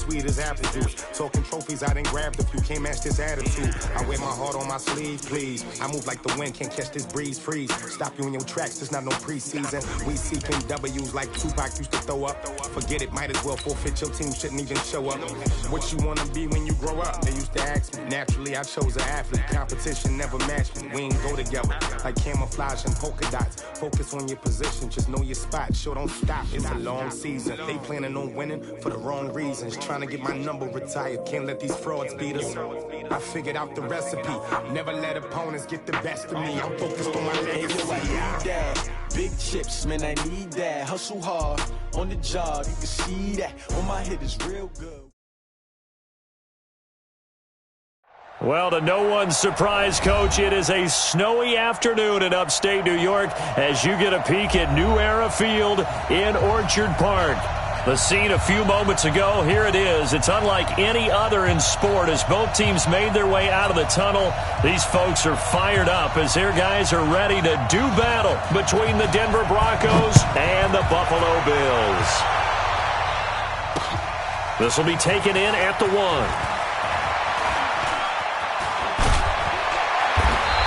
sweet as apple juice. Talking trophies, I done grabbed a few, can't match this attitude. I wear my heart on my sleeve, please. I move like the wind, can't catch this breeze, freeze. Stop you in your tracks, there's not no preseason. We seeking W's like Tupac used to throw up. Forget it, might as well forfeit, your team shouldn't even show up. What you wanna be when you grow up? They used to ask me. Naturally, I chose an athlete. Competition never matched me. We ain't go together like camouflage and polka dots. Focus on your position, just know your spot. Sure, don't stop, it's a long season. They planning on winning for the wrong reasons. Trying to get my number retired, can't let these frauds beat us. I figured out the recipe. Never let opponents get the best of me. I'm focused on my legacy. I need that. Big chips, man, I need that. Hustle hard on the job, you can see that. On my hit is real good. Well, to no one's surprise, Coach, it is a snowy afternoon in upstate New York as you get a peek at New Era Field in Orchard Park. The scene a few moments ago, here it is. It's unlike any other in sport as both teams made their way out of the tunnel. These folks are fired up as their guys are ready to do battle between the Denver Broncos and the Buffalo Bills. This will be taken in at the 1.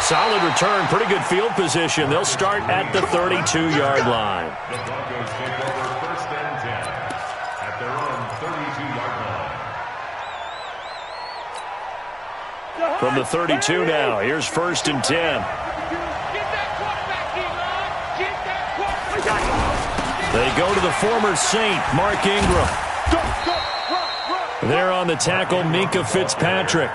Solid return, pretty good field position. They'll start at the 32-yard line. The Broncos take over 1st and 10 at their own 32-yard line. From the 32 now, here's 1st and 10. They go to the former Saint, Mark Ingram. There on the tackle, Minkah Fitzpatrick.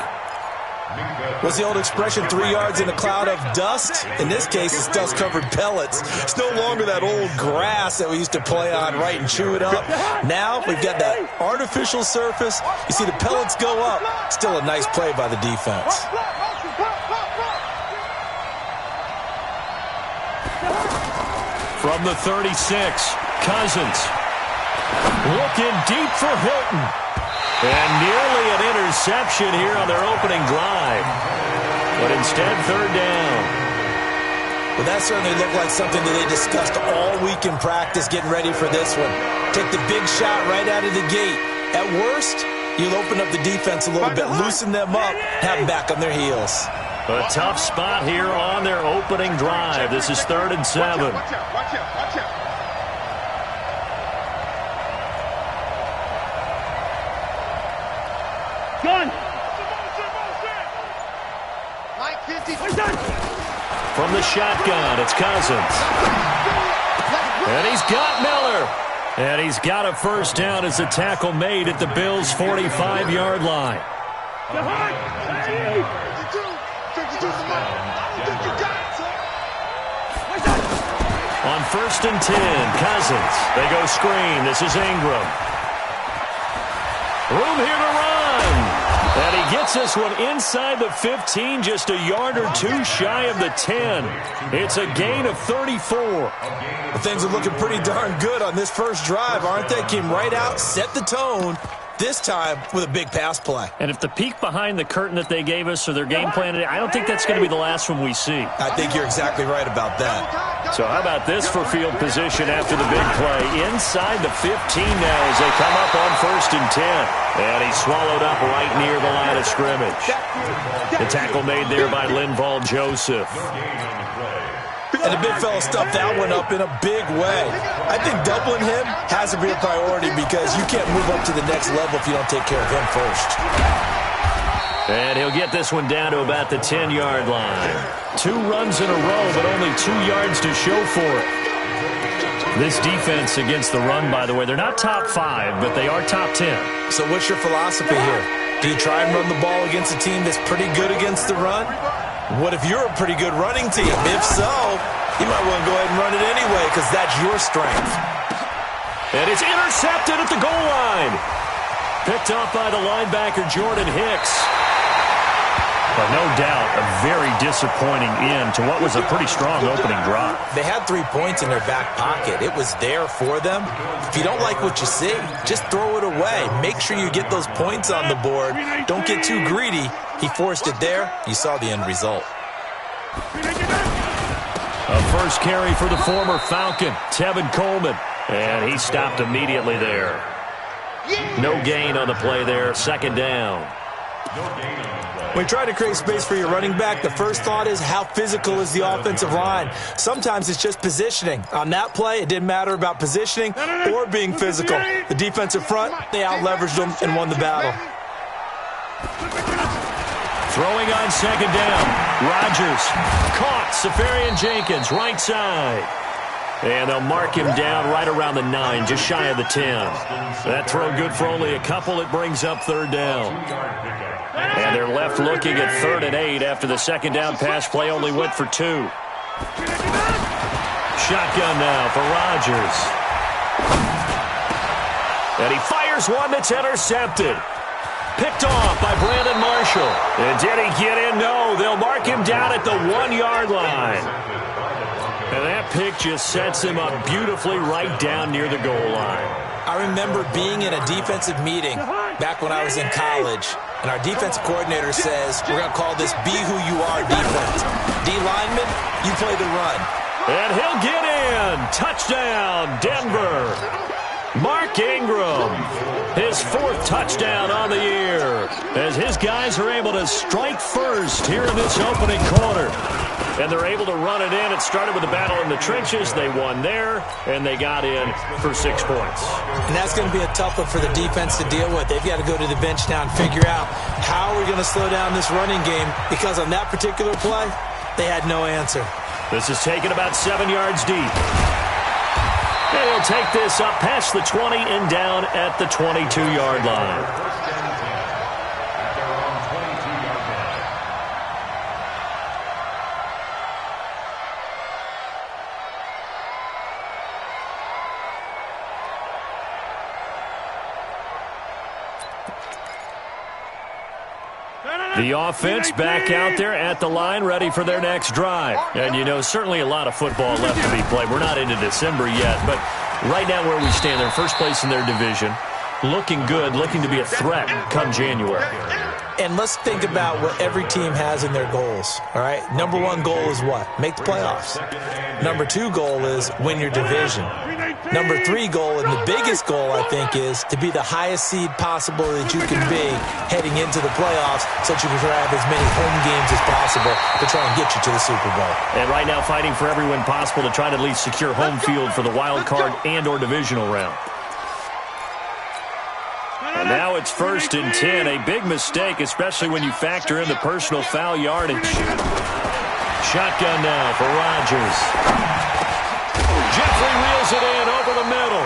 What's the old expression, 3 yards in a cloud of dust? In this case, it's dust-covered pellets. It's no longer that old grass that we used to play on, right, and chew it up. Now we've got that artificial surface. You see the pellets go up. Still a nice play by the defense. From the 36, Cousins. Looking deep for Hilton. And nearly an interception here on their opening drive. But instead, 3rd down. Well, that certainly looked like something that they discussed all week in practice getting ready for this one. Take the big shot right out of the gate. At worst, you'll open up the defense a little bit, loosen them up, have them back on their heels. A tough spot here on their opening drive. This is 3rd and 7. Watch out. Gun! From the shotgun, it's Cousins. And he's got Miller. And he's got a 1st down as the tackle made at the Bills' 45-yard line. On 1st and 10, Cousins. They go screen. This is Ingram. Room here to run. And he gets this one inside the 15, just a yard or 2 shy of the 10. It's a gain of 34. Well, things are looking pretty darn good on this first drive, aren't they? Came right out, set the tone, this time with a big pass play. And if the peek behind the curtain that they gave us or their game plan, I don't think that's going to be the last one we see. I think you're exactly right about that. So how about this for field position after the big play? Inside the 15 now as they come up on 1st and 10. And he's swallowed up right near the line of scrimmage. The tackle made there by Linval Joseph. And the big fella stuffed that one up in a big way. I think doubling him has to be a priority because you can't move up to the next level if you don't take care of him first. And he'll get this one down to about the 10-yard line. 2 runs in a row, but only 2 yards to show for it. This defense against the run, by the way, they're not top 5, but they are top 10. So what's your philosophy here? Do you try and run the ball against a team that's pretty good against the run? What if you're a pretty good running team? If so, you might want to go ahead and run it anyway because that's your strength. And it's intercepted at the goal line. Picked off by the linebacker, Jordan Hicks. But no doubt, a very disappointing end to what was a pretty strong opening drive. They had 3 points in their back pocket. It was there for them. If you don't like what you see, just throw it away. Make sure you get those points on the board. Don't get too greedy. He forced it there. You saw the end result. A first carry for the former Falcon, Tevin Coleman. And he stopped immediately there. No gain on the play there. Second down. When you're trying to create space for your running back, the first thought is how physical is the offensive line. Sometimes it's just positioning. On that play, it didn't matter about positioning or being physical. The defensive front, they out-leveraged them and won the battle. Throwing on second down. Rodgers caught. Safarian Jenkins, right side. And they'll mark him down right around the 9, just shy of the 10. That throw good for only a couple. It brings up third down. And they're left looking at 3rd and 8 after the second down pass play only went for 2. Shotgun now for Rodgers. And he fires one that's intercepted. Picked off by Brandon Marshall. And did he get in? No. They'll mark him down at the 1-yard line. And that pick just sets him up beautifully right down near the goal line. I remember being in a defensive meeting back when I was in college, and our defensive coordinator says, we're going to call this be who you are defense. D lineman, you play the run. And he'll get in. Touchdown, Denver. Mark Ingram, his 4th touchdown on the year, as his guys are able to strike first here in this opening quarter. And they're able to run it in. It started with a battle in the trenches. They won there, and they got in for 6 points. And that's going to be a tough one for the defense to deal with. They've got to go to the bench now and figure out how we're going to slow down this running game, because on that particular play, they had no answer. This is taken about 7 yards deep. And he'll take this up past the 20 and down at the 22-yard line. The offense back out there at the line, ready for their next drive. And, you know, certainly a lot of football left to be played. We're not into December yet, but right now where we stand, they're first place in their division. Looking good, looking to be a threat come January. And let's think about what every team has in their goals, all right? Number 1 goal is what? Make the playoffs. Number 2 goal is win your division. Number 3 goal, and the biggest goal, I think, is to be the highest seed possible that you can be heading into the playoffs, so that you can have as many home games as possible to try and get you to the Super Bowl. And right now fighting for every win possible to try to at least secure home field for the wild card and or divisional round. And now it's 1st and 10. A big mistake, especially when you factor in the personal foul yardage. Shotgun now for Rodgers. Jeffrey reels it in over the middle.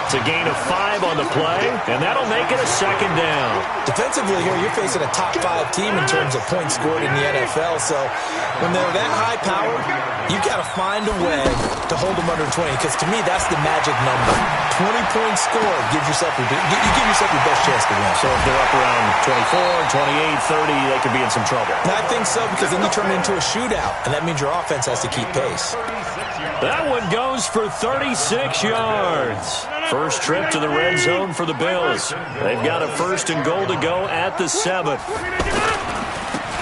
It's a gain of 5 on the play, and that'll make it a second down. Defensively here, you're facing a top 5 team in terms of points scored in the NFL, so when they're that high-powered, you've got to find a way to hold them under 20, because to me, that's the magic number. 20 points scored gives yourself you give yourself your best chance to win. So if they're up around 24, 28, 30, they could be in some trouble. And I think so, because then you turn it into a shootout, and that means your offense has to keep pace. That one goes for 36 yards. First trip to the red zone for the Bills. They've got a 1st and goal to go at the 7.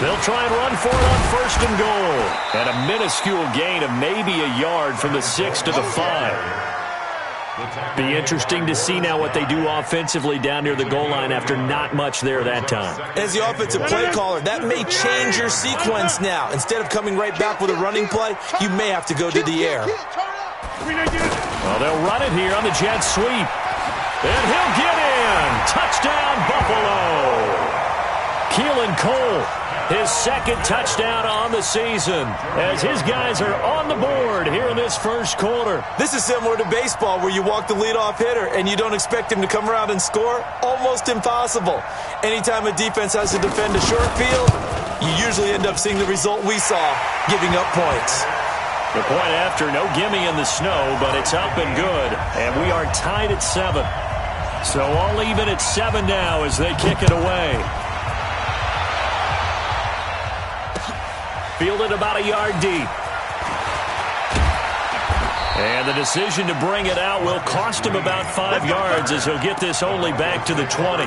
They'll try and run for it on 1st and goal. And a minuscule gain of maybe a yard from the 6 to the 5. Be interesting to see now what they do offensively down near the goal line after not much there that time. As the offensive play caller, that may change your sequence now. Instead of coming right back with a running play, you may have to go to the air. Well, they'll run it here on the jet sweep. And he'll get in. Touchdown, Buffalo. Keelan Cole, his 2nd touchdown on the season, as his guys are on the board here in this 1st quarter. This is similar to baseball, where you walk the leadoff hitter and you don't expect him to come around and score. Almost impossible. Anytime a defense has to defend a short field, you usually end up seeing the result we saw, giving up points. The point after, no gimme in the snow, but it's up and good, and we are tied at 7. So all even at 7 now as they kick it away. Fielded about a yard deep. And the decision to bring it out will cost him about 5 yards, as he'll get this only back to the 20.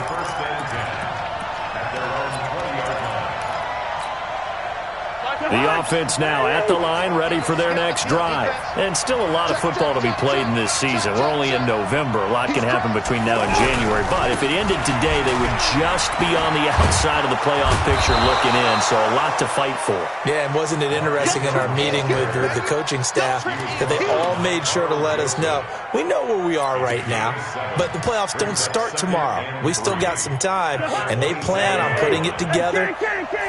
The offense now at the line, ready for their next drive. And still a lot of football to be played in this season. We're only in November. A lot can happen between now and January. But if it ended today, they would just be on the outside of the playoff picture looking in. So a lot to fight for. Yeah, and wasn't it interesting in our meeting with the coaching staff that they all made sure to let us know, we know where we are right now, but the playoffs don't start tomorrow. We still got some time, and they plan on putting it together,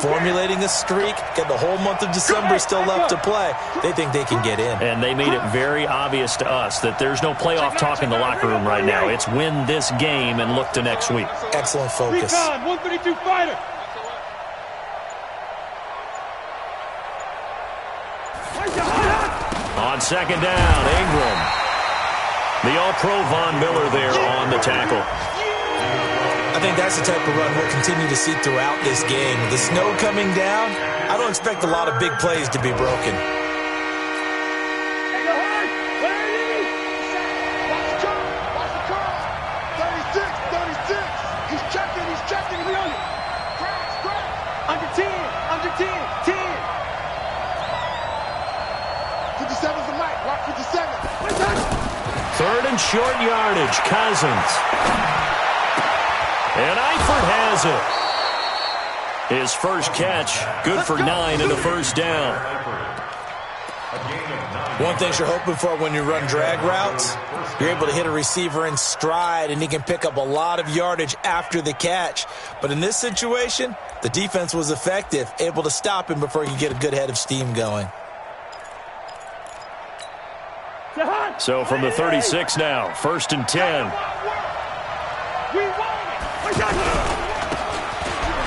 formulating a streak, get the whole month of December still left to play. They think they can get in. And they made it very obvious to us that there's no playoff talk in the locker room right now. It's win this game and look to next week. Excellent focus. 132 fighter. On second down, Ingram. The All-Pro Von Miller there on the tackle. I think that's the type of run we'll continue to see throughout this game. With the snow coming down, I don't expect a lot of big plays to be broken. Under 10, 10. 57's the mic, rock 57. Third and short yardage, Cousins. And Eifert has it. His first catch, good for 9 and a first down. One thing you're hoping for when you run drag routes, you're able to hit a receiver in stride, and he can pick up a lot of yardage after the catch. But in this situation, the defense was effective, able to stop him before he could get a good head of steam going. So from the 36 now, first and 10.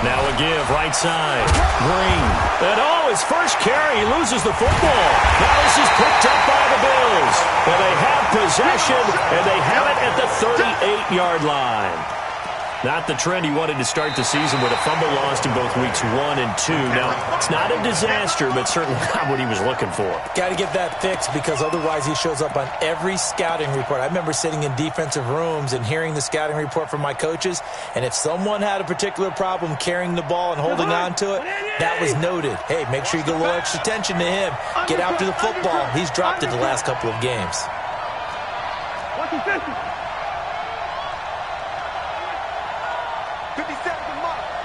Now a give, right side. Green. And his first carry, he loses the football. Now this is picked up by the Bills. And they have possession, and they have it at the 38-yard line. Not the trend he wanted to start the season with a fumble lost in both weeks 1 and 2. Now, it's not a disaster, but certainly not what he was looking for. Got to get that fixed because otherwise he shows up on every scouting report. I remember sitting in defensive rooms and hearing the scouting report from my coaches, and if someone had a particular problem carrying the ball and holding on to it, that was noted. Hey, make sure you get a little extra attention to him. Get after the football. He's dropped it the last couple of games.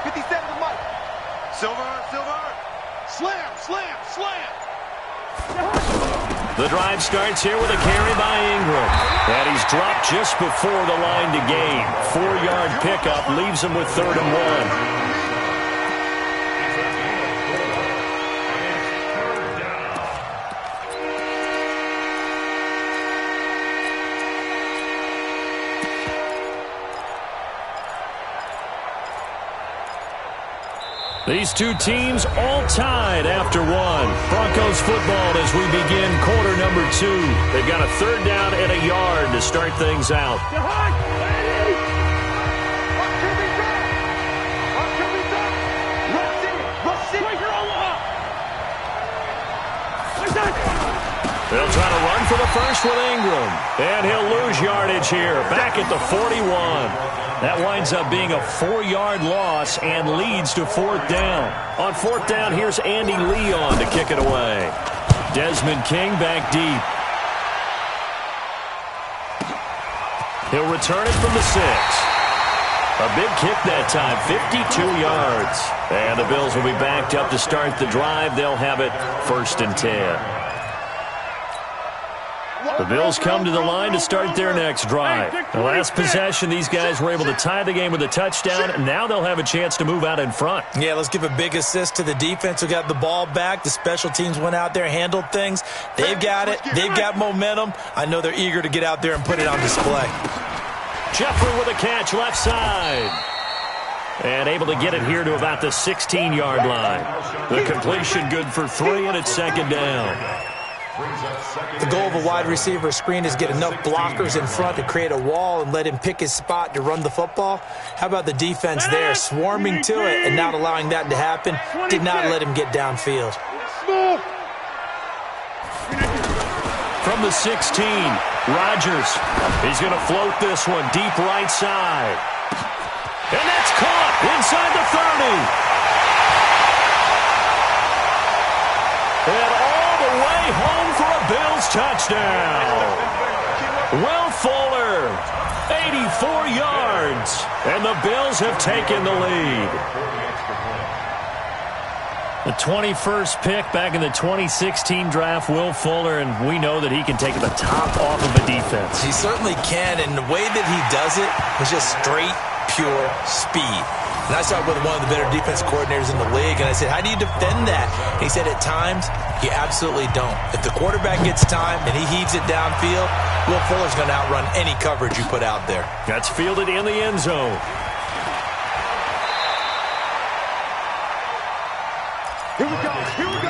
57 to Mike. Silver. Slam. The drive starts here with a carry by Ingram. And he's dropped just before the line to gain. 4-yard pickup leaves him with 3rd and 1. These two teams all tied after 1. Broncos football as we begin quarter number 2. They've got a 3rd down and a yard to start things out. They'll try to run for the first with Ingram. And he'll lose yardage here, back at the 41. That winds up being a 4-yard loss and leads to 4th down. On 4th down, here's Andy Leon to kick it away. Desmond King back deep. He'll return it from the 6. A big kick that time, 52 yards. And the Bills will be backed up to start the drive. They'll have it 1st and 10. The Bills come to the line to start their next drive. The last possession, these guys were able to tie the game with a touchdown, and now they'll have a chance to move out in front. Yeah, let's give a big assist to the defense who got the ball back. The special teams went out there, handled things. They've got it. They've got momentum. I know they're eager to get out there and put it on display. Jeffrey with a catch left side. And able to get it here to about the 16-yard line. The completion good for 3, and it's 2nd down. The goal of a wide receiver screen is get enough blockers in front to create a wall and let him pick his spot to run the football. How about the defense there, swarming to it and not allowing that to happen? Did not let him get downfield. From the 16, Rodgers. He's going to float this one deep right side. And that's caught inside the 30. Broncos touchdown. Will Fuller, 84 yards, and the Bills have taken the lead. The 21st pick back in the 2016 draft, Will Fuller, and we know that he can take the top off of a defense. He certainly can, and the way that he does it is just straight, pure speed. And I started with one of the better defense coordinators in the league, and I said, how do you defend that? He said, at times, you absolutely don't. If the quarterback gets time and he heaves it downfield, Will Fuller's going to outrun any coverage you put out there. That's fielded in the end zone. Here we go. Here we go.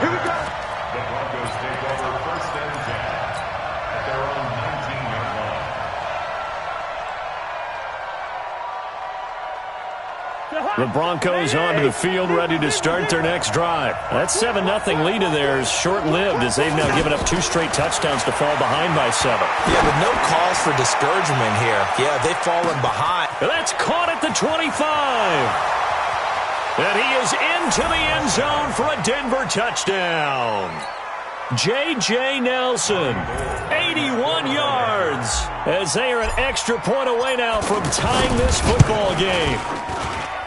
Here we go. The Broncos take over 1st and 10 at their own 19-yard line. The Broncos onto the field, ready to start their next drive. That 7-0 lead of theirs short-lived as they've now given up 2 straight touchdowns to fall behind by 7. Yeah, but no cause for discouragement here. Yeah, they've fallen behind. That's caught at the 25. And he is into the end zone for a Denver touchdown. J.J. Nelson, 81 yards, as they are an extra point away now from tying this football game.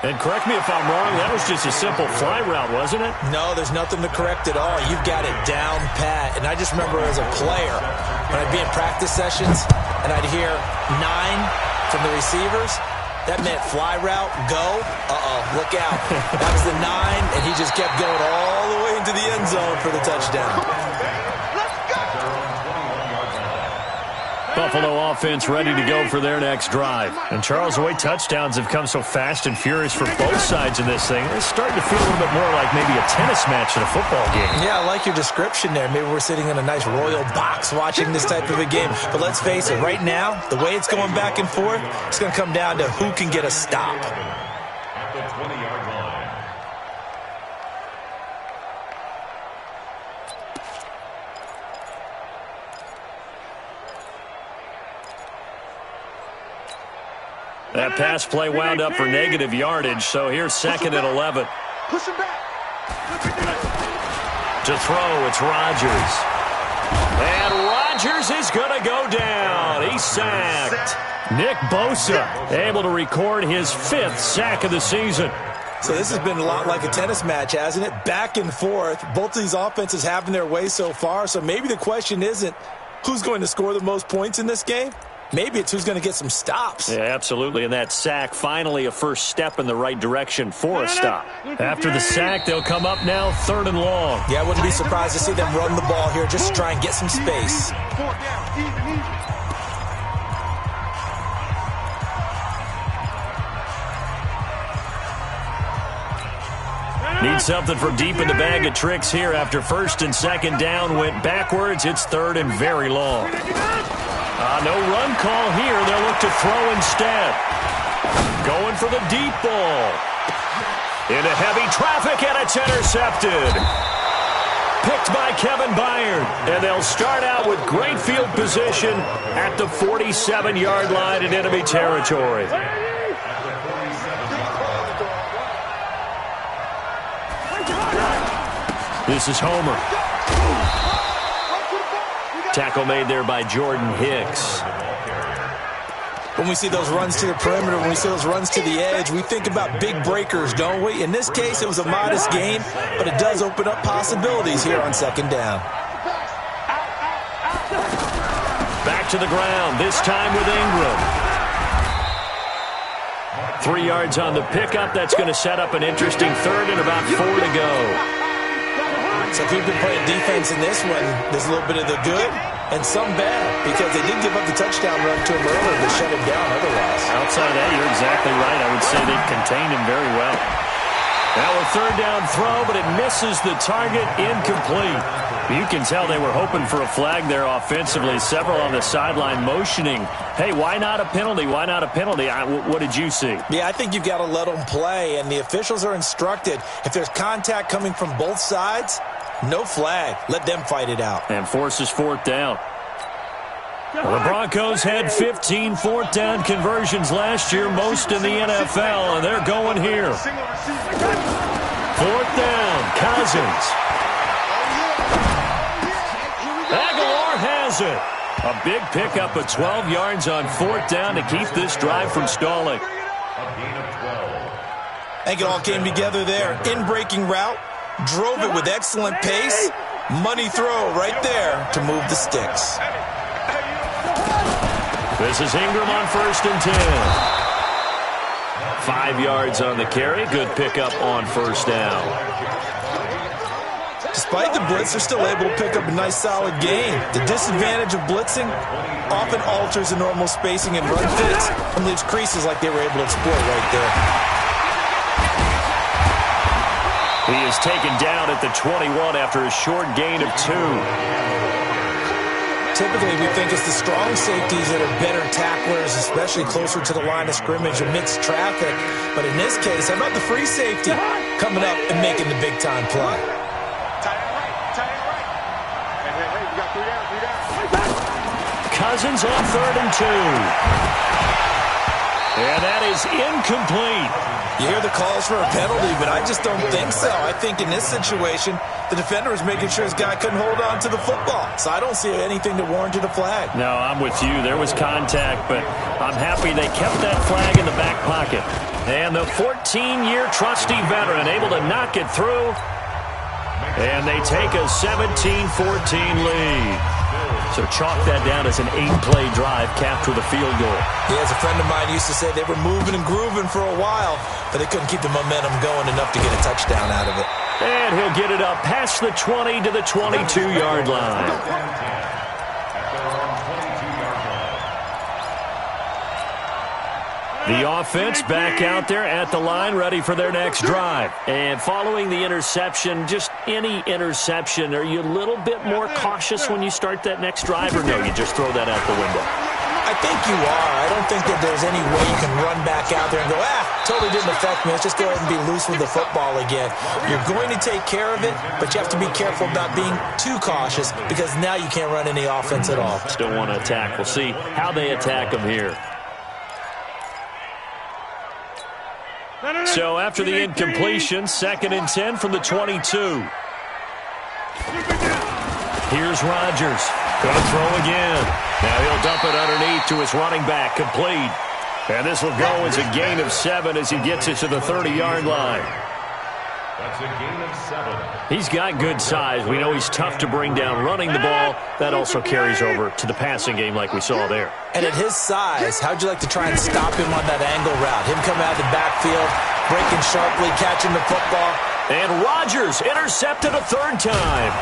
And correct me if I'm wrong, that was just a simple fly route, wasn't it? No, there's nothing to correct at all. You've got it down pat. And I just remember as a player, when I'd be in practice sessions, and I'd hear 9 from the receivers, that meant fly route, go, look out. That was the 9, and he just kept going all the way into the end zone for the touchdown. Buffalo offense ready to go for their next drive. And Charles, the way touchdowns have come so fast and furious for both sides in this thing, it's starting to feel a little bit more like maybe a tennis match in a football game. Yeah, I like your description there. Maybe we're sitting in a nice royal box watching this type of a game. But let's face it, right now, the way it's going back and forth, it's going to come down to who can get a stop. At the 20-yard line. That pass play wound up for negative yardage, so here's 2nd and 11. Push him back. To throw, it's Rodgers. And Rodgers is going to go down. He's sacked. Nick Bosa able to record his 5th sack of the season. So this has been a lot like a tennis match, hasn't it? Back and forth. Both of these offenses having their way so far. So maybe the question isn't who's going to score the most points in this game. Maybe it's who's going to get some stops. Yeah, absolutely. And that sack, finally a first step in the right direction for a stop. After the sack, they'll come up now 3rd and long. Yeah, I wouldn't be surprised to see them run the ball here just to try and get some space. 4th down, easy. Need something from deep in the bag of tricks here after 1st and 2nd down went backwards. It's 3rd and very long. No run call here. They'll look to throw instead. Going for the deep ball. Into heavy traffic, and it's intercepted. Picked by Kevin Byard. And they'll start out with great field position at the 47-yard line in enemy territory. This is Homer. Tackle made there by Jordan Hicks. When we see those runs to the perimeter, when we see those runs to the edge, we think about big breakers, don't we? In this case, it was a modest gain, but it does open up possibilities here on 2nd down. Back to the ground, this time with Ingram. 3 yards on the pickup. That's going to set up an interesting 3rd and about 4 to go. So if you've been playing defense in this one, there's a little bit of the good and some bad, because they did give up the touchdown run to him earlier to shut him down otherwise. Outside of that, you're exactly right. I would say they've contained him very well. Now a 3rd down throw, but it misses the target, incomplete. You can tell they were hoping for a flag there offensively. Several on the sideline motioning, hey, why not a penalty? Why not a penalty? What did you see? Yeah, I think you've got to let them play, and the officials are instructed, if there's contact coming from both sides, no flag. Let them fight it out. And forces 4th down. Well, the Broncos had 15 4th down conversions last year, most in the NFL, and they're going here. 4th down, Cousins. drills it. A big pickup of 12 yards on 4th down to keep this drive from stalling. I think it all came together there. In-breaking route, drove it with excellent pace. Money throw right there to move the sticks. This is Ingram on 1st and 10. 5 yards on the carry. Good pickup on 1st down. Despite the blitz, they're still able to pick up a nice, solid gain. The disadvantage of blitzing often alters the normal spacing and run fits and leaves creases like they were able to exploit right there. He is taken down at the 21 after a short gain of 2. Typically, we think it's the strong safeties that are better tacklers, especially closer to the line of scrimmage amidst traffic. But in this case, how about the free safety coming up and making the big-time play? Cousins on 3rd and 2. And that is incomplete. You hear the calls for a penalty, but I just don't think so. I think in this situation, the defender was making sure his guy couldn't hold on to the football. So I don't see anything that warranted a flag. No, I'm with you. There was contact, but I'm happy they kept that flag in the back pocket. And the 14-year trusty veteran able to knock it through. And they take a 17-14 lead. So chalk that down as an 8-play drive, capped with a field goal. Yeah, as a friend of mine used to say, they were moving and grooving for a while, but they couldn't keep the momentum going enough to get a touchdown out of it. And he'll get it up past the 20 to the 22-yard line. The offense back out there at the line, ready for their next drive. And following the interception, just any interception, are you a little bit more cautious when you start that next drive, or no, you just throw that out the window? I think you are. I don't think that there's any way you can run back out there and go, totally didn't affect me. Let's just go ahead and be loose with the football again. You're going to take care of it, but you have to be careful about being too cautious because now you can't run any offense at all. Still want to attack. We'll see how they attack them here. So after the incompletion, 2nd and 10 from the 22. Here's Rodgers. Going to throw again. Now he'll dump it underneath to his running back. Complete. And this will go as a gain of 7 as he gets it to the 30-yard line. That's a gain of 7. He's got good size. We know he's tough to bring down running the ball. That also carries over to the passing game like we saw there. And at his size, how'd you like to try and stop him on that angle route? Him coming out of the backfield, breaking sharply, catching the football. And Rodgers intercepted a 3rd time.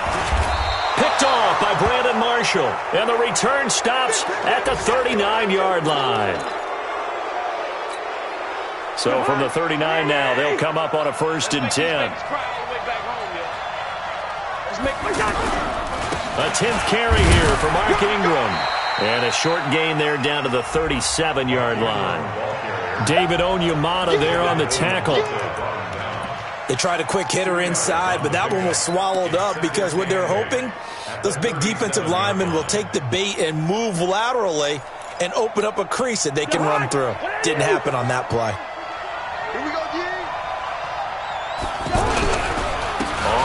Picked off by Brandon Marshall. And the return stops at the 39-yard line. So from the 39 now, they'll come up on a 1st and 10. A 10th carry here for Mark Ingram. And a short gain there down to the 37-yard line. David Onyemata there on the tackle. They tried a quick hitter inside, but that one was swallowed up because what they're hoping, those big defensive linemen will take the bait and move laterally and open up a crease that they can run through. Didn't happen on that play. Here we go, G.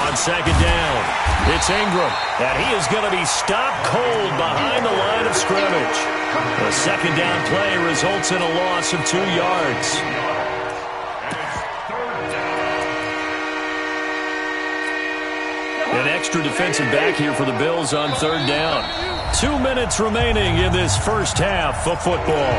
On 2nd down, it's Ingram, and he is going to be stopped cold behind the line of scrimmage. The 2nd down play results in a loss of 2 yards. An extra defensive back here for the Bills on 3rd down. 2 minutes remaining in this first half of football.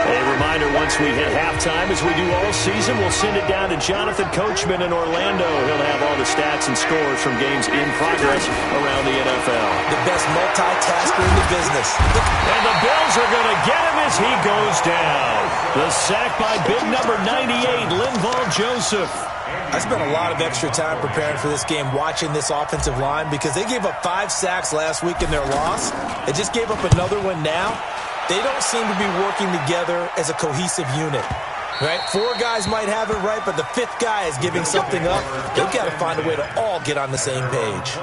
A reminder, once we hit halftime, as we do all season, we'll send it down to Jonathan Coachman in Orlando. He'll have all the stats and scores from games in progress around the NFL. The best multitasker in the business. And the Bills are going to get him as he goes down. The sack by big number 98, Linval Joseph. I spent a lot of extra time preparing for this game, watching this offensive line, because they gave up 5 sacks last week in their loss. They just gave up another one now. They don't seem to be working together as a cohesive unit. Right? 4 guys might have it right, but the 5th guy is giving something up. They've got to find a way to all get on the same page.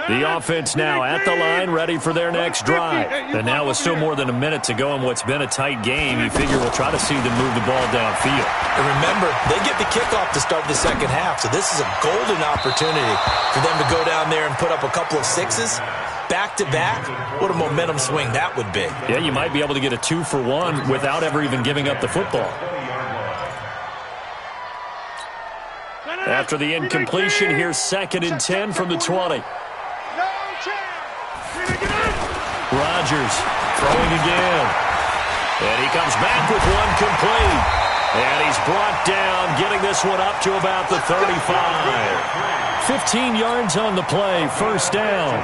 The offense now at the line, ready for their next drive. And now with still more than a minute to go in what's been a tight game, you figure we'll try to see them move the ball downfield. And remember, they get the kickoff to start the second half, so this is a golden opportunity for them to go down there and put up a couple of sixes. Back-to-back, what a momentum swing that would be. Yeah, you might be able to get a 2-for-1 without ever even giving up the football. After the incompletion, here's 2nd and 10 from the 20. Rodgers throwing again. And he comes back with one complete. And he's brought down, getting this one up to about the 35. 15 yards on the play, first down.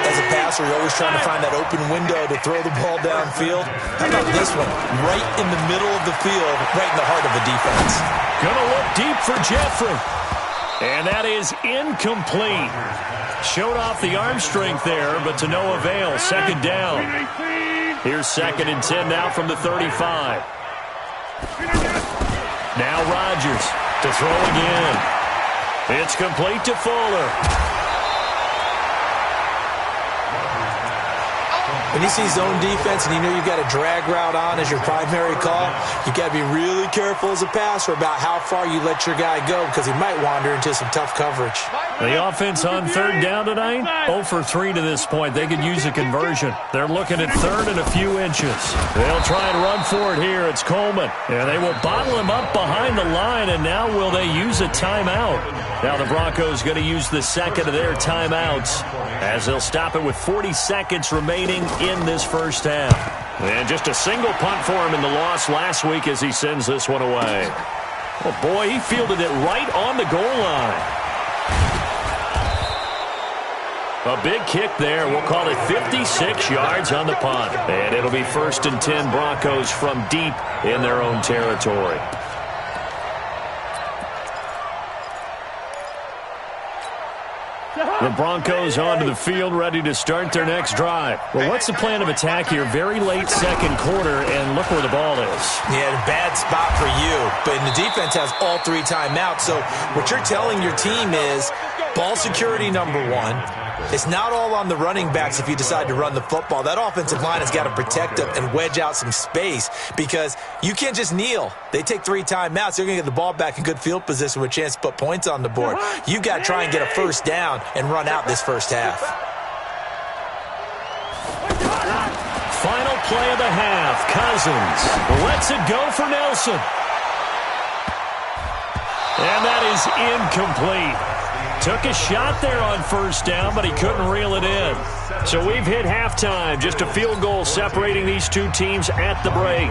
As a passer, you're always trying to find that open window to throw the ball downfield. How about this one? Right in the middle of the field, right in the heart of the defense. Gonna look deep for Jeffrey. And that is incomplete. Showed off the arm strength there, but to no avail. Second down. Here's 2nd and 10 now from the 35. Now Rodgers to throw again. It's complete to Fuller. When you see zone defense and you know you've got a drag route on as your primary call, you got to be really careful as a passer about how far you let your guy go because he might wander into some tough coverage. The offense on third down tonight, 0 for 3 to this point. They could use a conversion. They're looking at third and a few inches. They'll try and run for it here. It's Coleman. And they will bottle him up behind the line, and now will they use a timeout? Now the Broncos going to use the second of their timeouts as they'll stop it with 40 seconds remaining in this first half. And just a single punt for him in the loss last week as he sends this one away. Oh, boy, he fielded it right on the goal line. A big kick there. We'll call it 56 yards on the punt. And it'll be 1st and 10 Broncos from deep in their own territory. The Broncos onto the field, ready to start their next drive. Well, what's the plan of attack here? Very late second quarter, and look where the ball is. Yeah, bad spot for you. But the defense has all 3 timeouts. So what you're telling your team is ball security number 1. It's not all on the running backs if you decide to run the football. That offensive line has got to protect them and wedge out some space because you can't just kneel. They take 3 timeouts. They're going to get the ball back in good field position with a chance to put points on the board. You've got to try and get a first down and run out this first half. Final play of the half. Cousins lets it go for Nelson. And that is incomplete. Took a shot there on first down, but he couldn't reel it in. So we've hit halftime. Just a field goal separating these two teams at the break.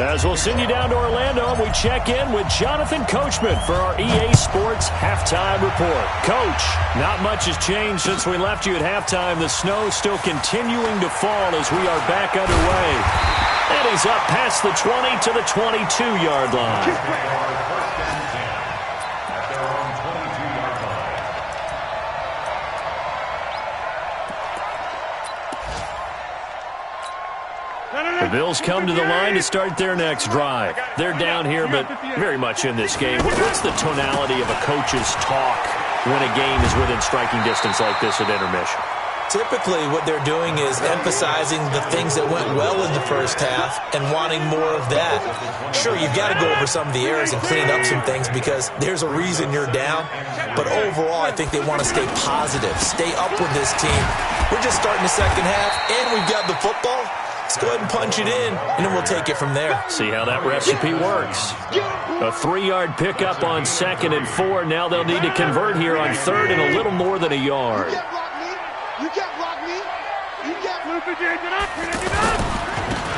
As we'll send you down to Orlando, we check in with Jonathan Coachman for our EA Sports Halftime Report. Coach, not much has changed since we left you at halftime. The snow still continuing to fall as we are back underway. And he's up past the 20 to the 22-yard line. The Bills come to the line to start their next drive. They're down here, but very much in this game. What's the tonality of a coach's talk when a game is within striking distance like this at intermission? Typically, what they're doing is emphasizing the things that went well in the first half and wanting more of that. Sure, you've got to go over some of the errors and clean up some things because there's a reason you're down. But overall, I think they want to stay positive, stay up with this team. We're just starting the second half, and we've got the football. Let's go ahead and punch it in, and then we'll take it from there. See how that recipe works. A 3-yard pickup on 2nd and 4. Now they'll need to convert here on 3rd and a little more than a yard. You can't block me. You can't move it.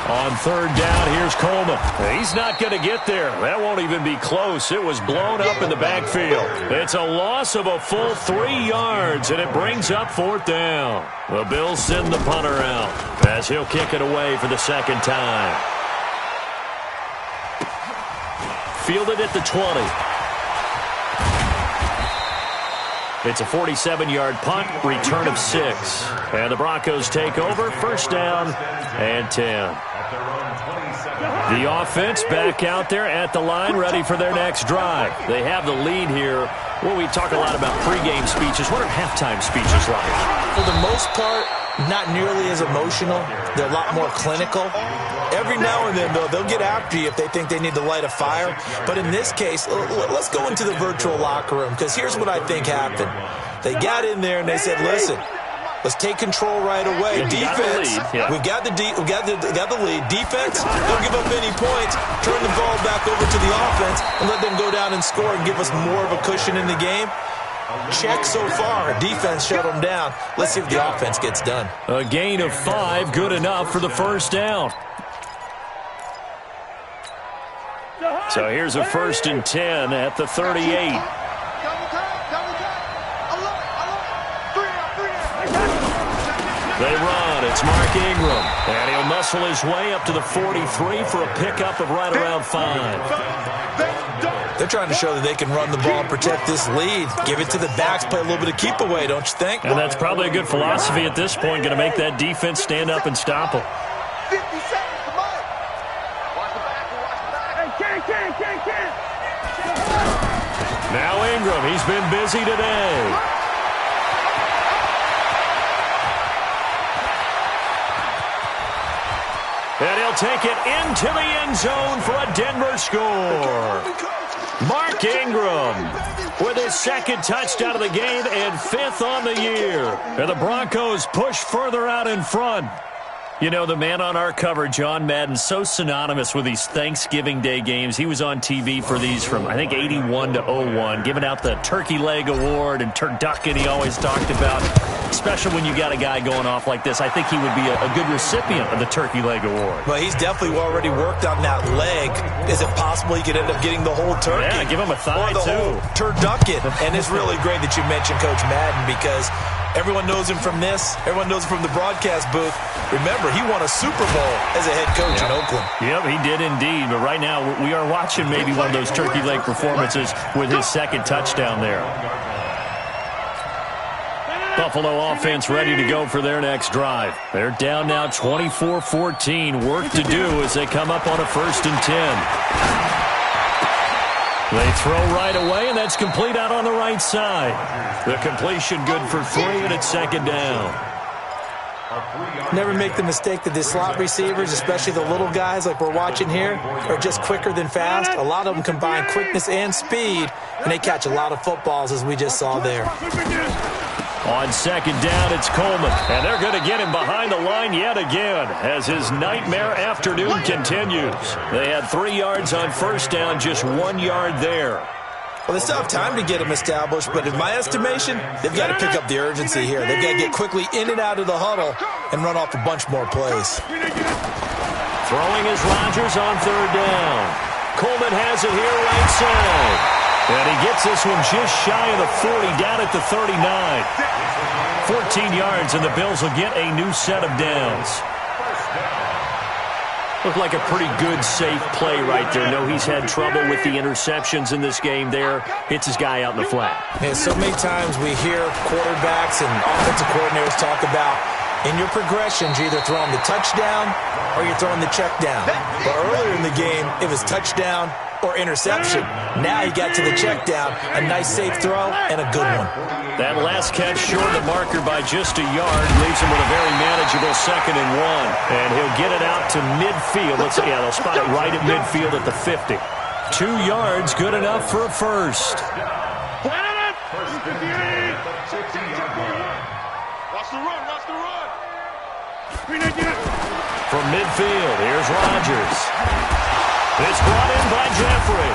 On 3rd down, here's Coleman. He's not going to get there. That won't even be close. It was blown up in the backfield. It's a loss of a full 3 yards, and it brings up 4th down. The Bills send the punter out as he'll kick it away for the second time. Fielded at the 20. It's a 47-yard punt, return of 6. And the Broncos take over, 1st down and 10. The offense back out there at the line, ready for their next drive. They have the lead here Well, we talk a lot about pregame speeches. What are halftime speeches like? For the most part, not nearly as emotional. They're a lot more clinical. Every now and then, though, they'll get after you if they think they need to light a fire. But in this case, let's go into the virtual locker room, because here's what I think happened. They got in there and they said, listen, let's take control right away. Defense, we got the lead. Defense, don't give up any points. Turn the ball back over to the offense and let them go down and score and give us more of a cushion in the game. Check so far. Defense shut them down. Let's see if the offense gets done. A gain of 5, good enough for the first down. So here's a 1st and 10 at the 38. They run. It's Mark Ingram. And he'll muscle his way up to the 43 for a pickup of right around 5. They're trying to show that they can run the ball and protect this lead. Give it to the backs, play a little bit of keep away, don't you think? And that's probably a good philosophy at this point, going to make that defense stand up and stop them. 50 seconds, come on. Watch the back, Now Ingram, he's been busy today. And he'll take it into the end zone for a Denver score. Mark Ingram with his 2nd touchdown of the game and 5th on the year. And the Broncos push further out in front. You know, the man on our cover, John Madden, so synonymous with these Thanksgiving Day games. He was on TV for these from, I think, 81 to 01, giving out the Turkey Leg Award and turducken he always talked about. Especially when you got a guy going off like this, I think he would be a good recipient of the Turkey Leg Award. Well, he's definitely already worked on that leg. Is it possible he could end up getting the whole turkey? Yeah, give him a thigh, or the whole turducken. And it's really great that you mentioned Coach Madden, because everyone knows him from this. Everyone knows him from the broadcast booth. Remember, he won a Super Bowl as a head coach in Oakland. Yep, he did indeed. But right now, we are watching maybe one of those turkey leg performances with his 2nd touchdown there. Buffalo offense ready to go for their next drive. They're down now 24-14. Work to do as they come up on a 1st and 10. They throw right away, and that's complete out on the right side. The completion good for 3, and it's 2nd down. Never make the mistake that the slot receivers, especially the little guys like we're watching here, are just quicker than fast. A lot of them combine quickness and speed, and they catch a lot of footballs, as we just saw there. On 2nd down, it's Coleman. And they're going to get him behind the line yet again as his nightmare afternoon continues. They had 3 yards on 1st down, just 1 yard there. Well, they still have time to get him established, but in my estimation, they've got to pick up the urgency here. They've got to get quickly in and out of the huddle and run off a bunch more plays. Throwing is Rodgers on 3rd down. Coleman has it here right side. And he gets this one just shy of the 40, down at the 39. 14 yards, and the Bills will get a new set of downs. Looked like a pretty good, safe play right there. No, he's had trouble with the interceptions in this game there. Hits his guy out in the flat. And so many times we hear quarterbacks and offensive coordinators talk about, in your progressions, you're either throwing the touchdown or you're throwing the check down. But earlier in the game, it was touchdown or interception. Now you got to the check down, a nice safe throw, and a good one. That last catch short of the marker by just a yard leaves him with a very manageable 2nd and 1. And he'll get it out to midfield. They'll spot it right at midfield at the 50. 2 yards, good enough for a first. From midfield, here's Rodgers. It's brought in by Jeffrey.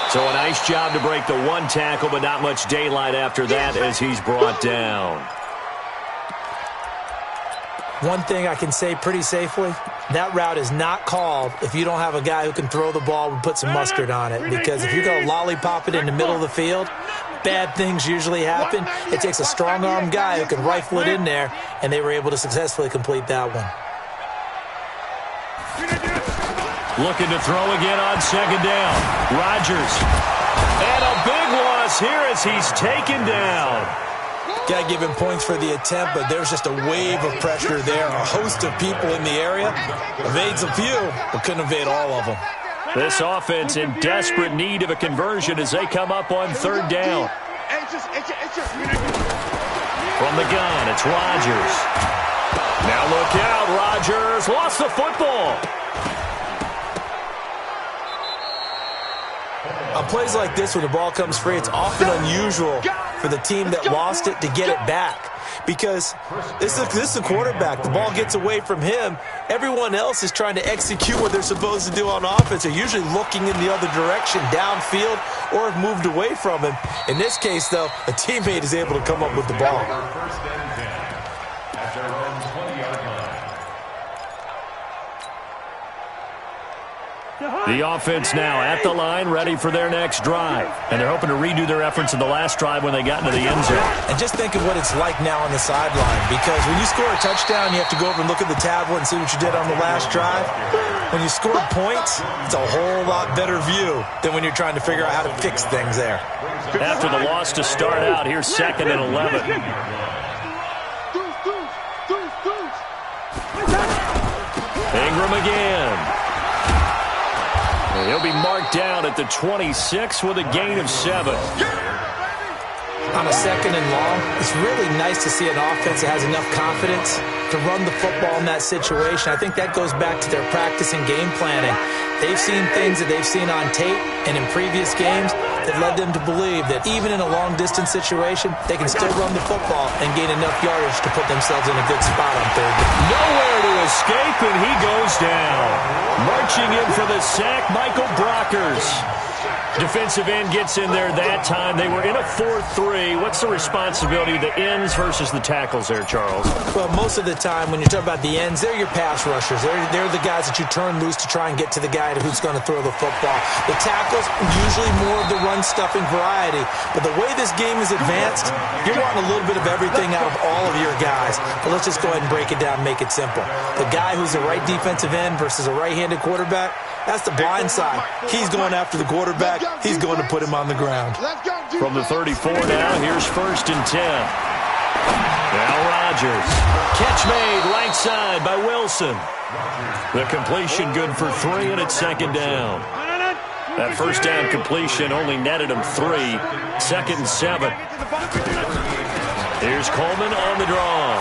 So a nice job to break the 1 tackle, but not much daylight after that as he's brought down. One thing I can say pretty safely, that route is not called if you don't have a guy who can throw the ball and put some mustard on it. Because if you're going to lollipop it in the middle of the field, bad things usually happen. It takes a strong-arm guy who can rifle it in there, and they were able to successfully complete that one. Looking to throw again on 2nd down. Rodgers. And a big loss here as he's taken down. Got to give him points for the attempt, but there's just a wave of pressure there. A host of people in the area. Evades a few, but couldn't evade all of them. This offense in desperate need of a conversion as they come up on 3rd down. From the gun, it's Rodgers. Now look out, Rodgers lost the football. On plays like this, when the ball comes free, it's often unusual for the team that lost it to get it back. Because this is the quarterback. The ball gets away from him. Everyone else is trying to execute what they're supposed to do on offense. They're usually looking in the other direction, downfield, or have moved away from him. In this case, though, a teammate is able to come up with the ball. First and 10 at their own 20-yard line. The offense now at the line, ready for their next drive. And they're hoping to redo their efforts in the last drive when they got into the end zone. And just think of what it's like now on the sideline. Because when you score a touchdown, you have to go over and look at the tablet and see what you did on the last drive. When you score points, it's a whole lot better view than when you're trying to figure out how to fix things there. After the loss to start out, here's 2nd and 11. Ingram again. He'll be marked down at the 26 with a gain of 7. On a 2nd and long, it's really nice to see an offense that has enough confidence to run the football in that situation. I think that goes back to their practice and game planning. They've seen things that they've seen on tape and in previous games that led them to believe that even in a long-distance situation, they can still run the football and gain enough yardage to put themselves in a good spot on 3rd down. Nowhere to escape, and he goes down. Marching in for the sack, Michael Brockers. Defensive end gets in there that time. They were in a 4-3. What's the responsibility of the ends versus the tackles there, Charles? Well, most of the time when you talk about the ends, they're your pass rushers. They're the guys that you turn loose to try and get to the guy who's going to throw the football. The tackles, usually more of the run-stuffing variety. But the way this game is advanced, you're wanting a little bit of everything out of all of your guys. But let's just go ahead and break it down and make it simple. The guy who's the right defensive end versus a right-handed quarterback, that's the blind side. He's going after the quarterback. He's going to put him on the ground. From the 34 now, here's 1st and 10. Now Rodgers. Catch made right side by Wilson. The completion good for 3, and it's 2nd down. That 1st down completion only netted him 3. 2nd and 7. Here's Coleman on the draw.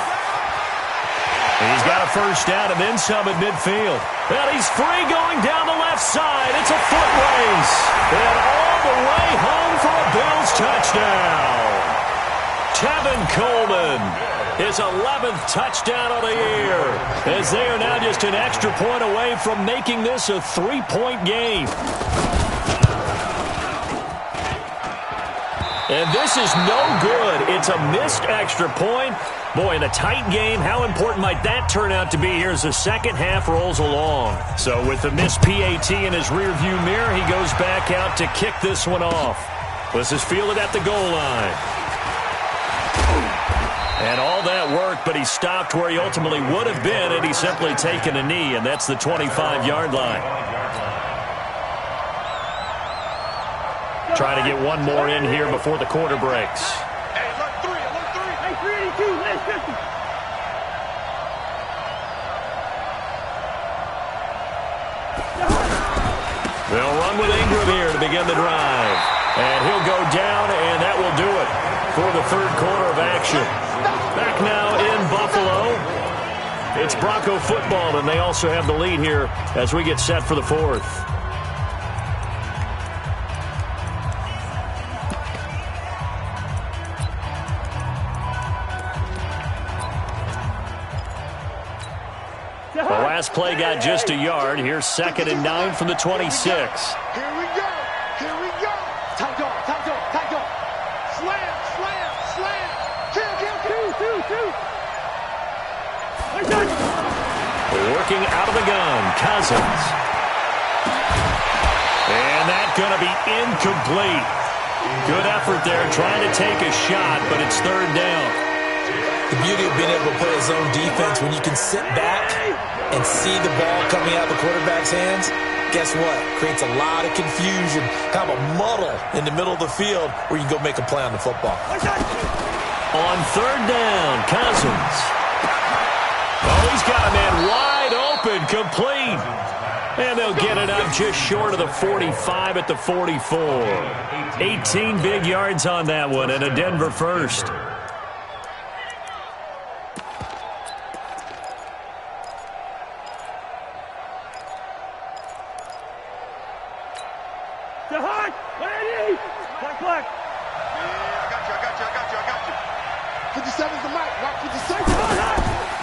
He's got a 1st down and then some at midfield. Well, he's free going down the left side. It's a foot race. And all the way home for a Bills touchdown. Tevin Coleman, his 11th touchdown of the year, as they are now just an extra point away from making this a 3-point game. And this is no good. It's a missed extra point. Boy, in a tight game, how important might that turn out to be here as the second half rolls along? So with the missed PAT in his rearview mirror, he goes back out to kick this one off. This is fielded at the goal line. And all that work, but he stopped where he ultimately would have been had he simply taken a knee, and that's the 25-yard line. Trying to get one more in here before the quarter breaks. They'll run with Ingram here to begin the drive. And he'll go down, and that will do it for the 3rd quarter of action. Back now in Buffalo. It's Bronco football, and they also have the lead here as we get set for the 4th. The last play got just a yard. Here's 2nd and 9 from the 26. Here we go. Here we go. Tight go. Slam. Kill. Working out of the gun, Cousins. And that's going to be incomplete. Good effort there, trying to take a shot, but it's 3rd down. The beauty of being able to play a zone defense when you can sit back and see the ball coming out of the quarterback's hands, guess what? Creates a lot of confusion, kind of a muddle in the middle of the field where you can go make a play on the football. On 3rd down, Cousins. Oh, he's got a man wide open, complete. And they'll get it up just short of the 45 at the 44. 18 big yards on that one, and a Denver first.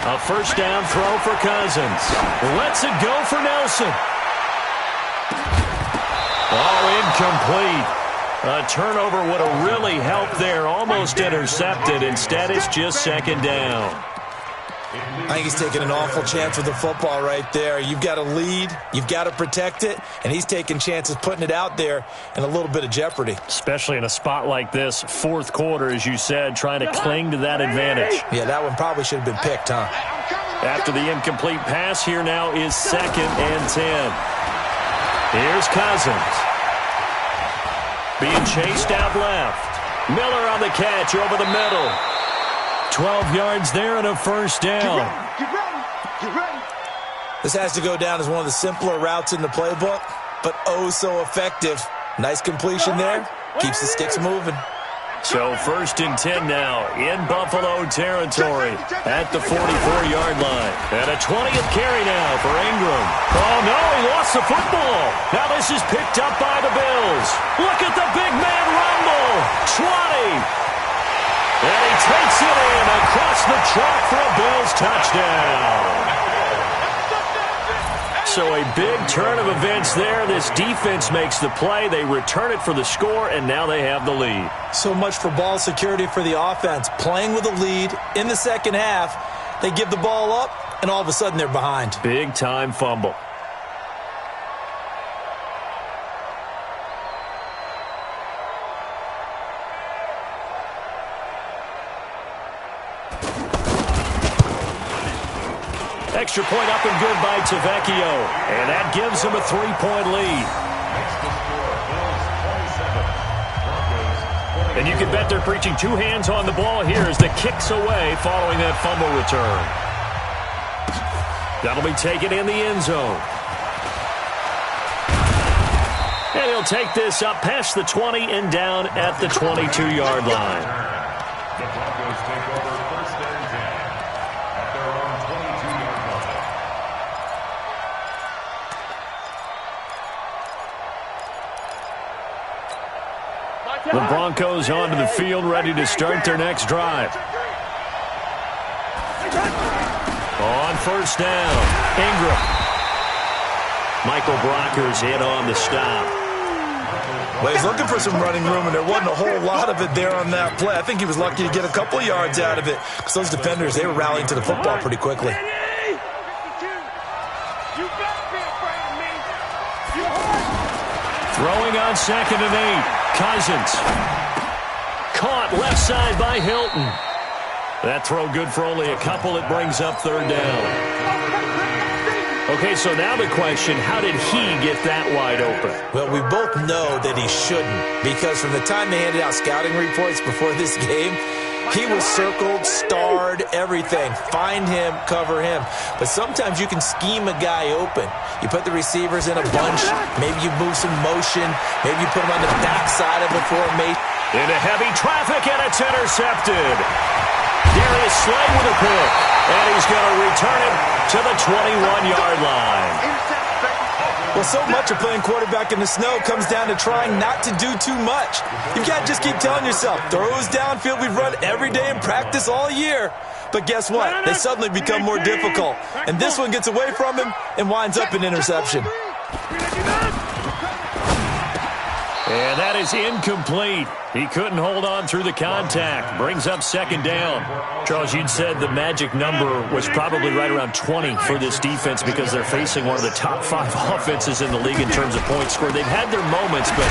A first down throw for Cousins. Lets it go for Nelson. Oh, incomplete. A turnover would have really helped there. Almost intercepted. Instead, it's just second down. I think he's taking an awful chance with the football right there. You've got to lead, you've got to protect it, and he's taking chances putting it out there in a little bit of jeopardy. Especially in a spot like this, fourth quarter, as you said, trying to cling to that advantage. Yeah, that one probably should have been picked, huh? After the incomplete pass, here now is 2nd and 10. Here's Cousins. Being chased out left. Miller on the catch over the middle. 12 yards there and a first down. Get ready. This has to go down as one of the simpler routes in the playbook, but oh so effective. Nice completion there. Keeps the sticks moving. So 1st and 10 now in Buffalo territory at the 44-yard line. And a 20th carry now for Ingram. Oh, no, he lost the football. Now this is picked up by the Bills. Look at the big man rumble. 20. And he takes it in across the track for a Bills touchdown. So a big turn of events there. This defense makes the play. They return it for the score, and now they have the lead. So much for ball security for the offense. Playing with a lead in the second half, they give the ball up, and all of a sudden they're behind. Big-time fumble. Extra point up and good by Tavecchio. And that gives him a 3-point lead. And you can bet they're preaching 2 hands on the ball here as the kick's away following that fumble return. That'll be taken in the end zone. And he'll take this up past the 20 and down at the 22-yard line. The Broncos take over 1st and 10 at their own 22-yard line. The Broncos onto the field, ready to start their next drive. On 1st down, Ingram. Michael Brockers in on the stop. Well, he's looking for some running room, and there wasn't a whole lot of it there on that play. I think he was lucky to get a couple of yards out of it because those defenders, they were rallying to the football pretty quickly. Throwing on 2nd and 8. Cousins. Caught left side by Hilton. That throw good for only a couple. It brings up 3rd down. Okay, so now the question, how did he get that wide open? Well, we both know that he shouldn't because from the time they handed out scouting reports before this game, he was circled, starred, everything. Find him, cover him. But sometimes you can scheme a guy open. You put the receivers in a bunch. Maybe you move some motion. Maybe you put him on the backside of the formation. Into heavy traffic, and it's intercepted. Darius Slay with a pick. And he's going to return it to the 21-yard line. Well, so much of playing quarterback in the snow comes down to trying not to do too much. You've got to just keep telling yourself, throws downfield we've run every day in practice all year. But guess what? They suddenly become more difficult. And this one gets away from him and winds up an interception. And that is incomplete. He couldn't hold on through the contact. Brings up 2nd down. Charles, you'd said the magic number was probably right around 20 for this defense because they're facing one of the top 5 offenses in the league in terms of points scored. They've had their moments, but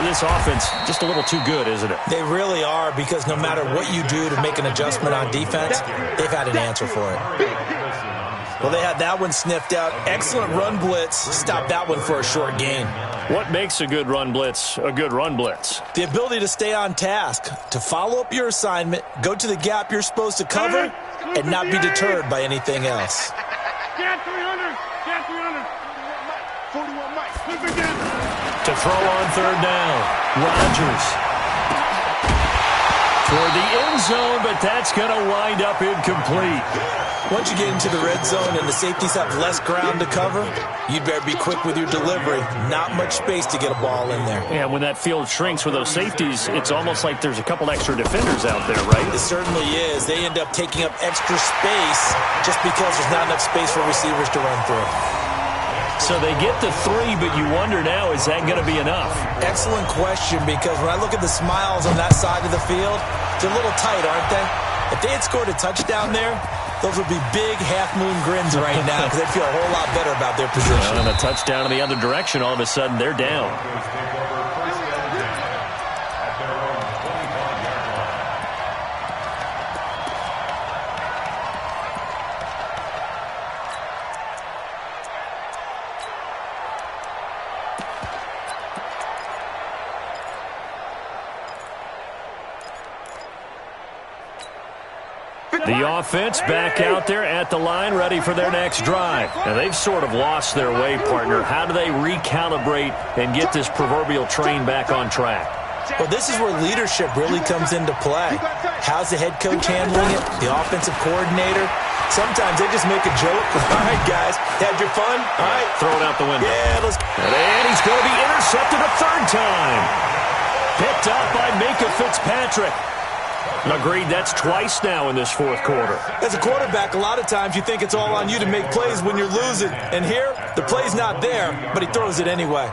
this offense just a little too good, isn't it? They really are because no matter what you do to make an adjustment on defense, they've had an answer for it. Well, they had that one sniffed out. Excellent run blitz. Stopped that one for a short gain. What makes a good run blitz a good run blitz? The ability to stay on task, to follow up your assignment, go to the gap you're supposed to cover, and not be deterred by anything else. To throw on third down, Rodgers. Toward the end zone, but that's going to wind up incomplete. Once you get into the red zone and the safeties have less ground to cover, you'd better be quick with your delivery. Not much space to get a ball in there. Yeah, when that field shrinks with those safeties, it's almost like there's a couple extra defenders out there, right? It certainly is. They end up taking up extra space just because there's not enough space for receivers to run through. So they get the 3, but you wonder now, is that going to be enough? Excellent question, because when I look at the smiles on that side of the field, they're a little tight, aren't they? If they had scored a touchdown there, those would be big half-moon grins right now because they'd feel a whole lot better about their position. And a touchdown in the other direction, all of a sudden they're down. The offense back out there at the line, ready for their next drive. Now, they've sort of lost their way, partner. How do they recalibrate and get this proverbial train back on track? Well, this is where leadership really comes into play. How's the head coach handling it? The offensive coordinator? Sometimes they just make a joke. All right, guys, had your fun? All right. Throw it out the window. Yeah, let's... And he's going to be intercepted a third time. Picked up by Minka Fitzpatrick. Agreed, that's twice now in this fourth quarter. As a quarterback, a lot of times you think it's all on you to make plays when you're losing. And here, the play's not there, but he throws it anyway.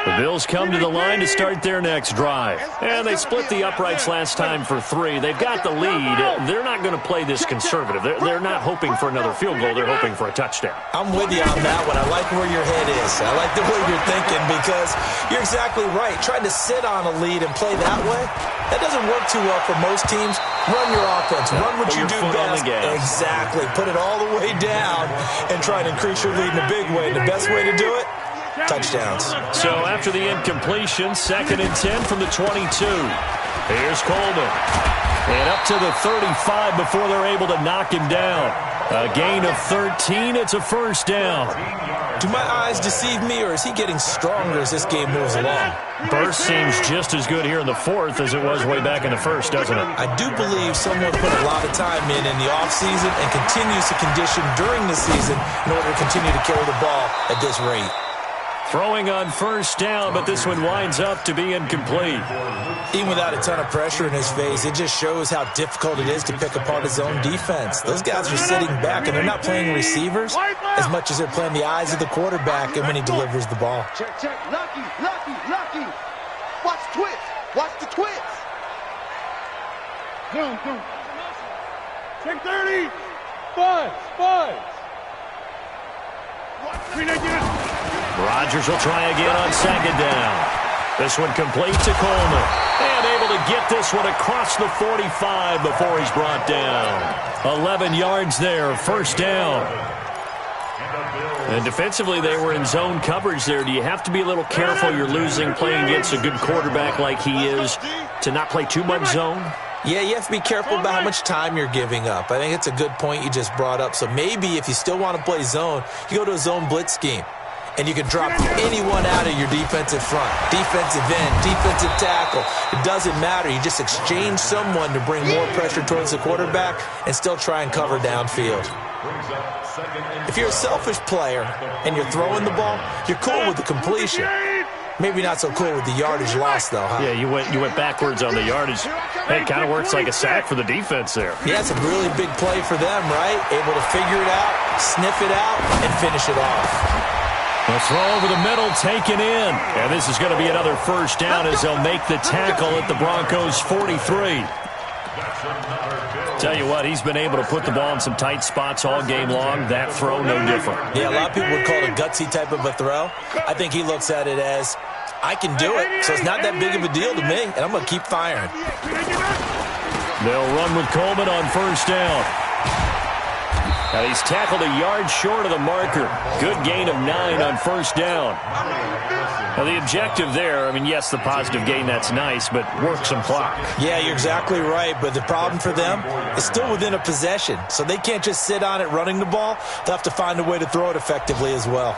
The Bills come to the line to start their next drive. And they split the uprights last time for 3. They've got the lead. They're not going to play this conservative. They're not hoping for another field goal. They're hoping for a touchdown. I'm with you on that one. I like where your head is. I like the way you're thinking because you're exactly right. Trying to sit on a lead and play that way, that doesn't work too well for most teams. Run your offense. Run what you do best. Exactly. Put it all the way down and try and increase your lead in a big way. And the best way to do it? Touchdowns. So after the incompletion, 2nd and 10 from the 22. Here's Coleman. And up to the 35 before they're able to knock him down. A gain of 13. It's a first down. Do my eyes deceive me, or is he getting stronger as this game moves along? Burst seems just as good here in the fourth as it was way back in the first, doesn't it? I do believe someone put a lot of time in the offseason and continues to condition during the season in order to continue to carry the ball at this rate. Throwing on first down, but this one winds up to be incomplete. Even without a ton of pressure in his face, it just shows how difficult it is to pick apart his own defense. Those guys are sitting back, and they're not playing receivers as much as they're playing the eyes of the quarterback and when he delivers the ball. Check, check. Lucky, lucky, lucky. Watch the twist. Watch the twist. Come. Check 30. Five. Green again. Rodgers will try again on 2nd down. This one complete to Coleman. And able to get this one across the 45 before he's brought down. 11 yards there, first down. And defensively, they were in zone coverage there. Do you have to be a little careful? You're losing, playing against a good quarterback like he is, to not play too much zone? Yeah, you have to be careful about how much time you're giving up. I think it's a good point you just brought up. So maybe if you still want to play zone, you go to a zone blitz scheme. And you can drop anyone out of your defensive front, defensive end, defensive tackle. It doesn't matter. You just exchange someone to bring more pressure towards the quarterback and still try and cover downfield. If you're a selfish player and you're throwing the ball, you're cool with the completion. Maybe not so cool with the yardage loss, though, huh? Yeah, you went backwards on the yardage. Hey, it kind of works like a sack for the defense there. Yeah, it's a really big play for them, right? Able to figure it out, sniff it out, and finish it off. The throw over the middle, taken in. And this is going to be another first down as they'll make the tackle at the Broncos' 43. Tell you what, he's been able to put the ball in some tight spots all game long. That throw, no different. Yeah, a lot of people would call it a gutsy type of a throw. I think he looks at it as, I can do it, so it's not that big of a deal to me, and I'm going to keep firing. They'll run with Coleman on first down. And he's tackled a yard short of the marker. Good gain of 9 on first down. Now, the objective there, I mean, yes, the positive gain, that's nice, but work some clock. Yeah, you're exactly right, but the problem for them is still within a possession, so they can't just sit on it running the ball. They'll have to find a way to throw it effectively as well.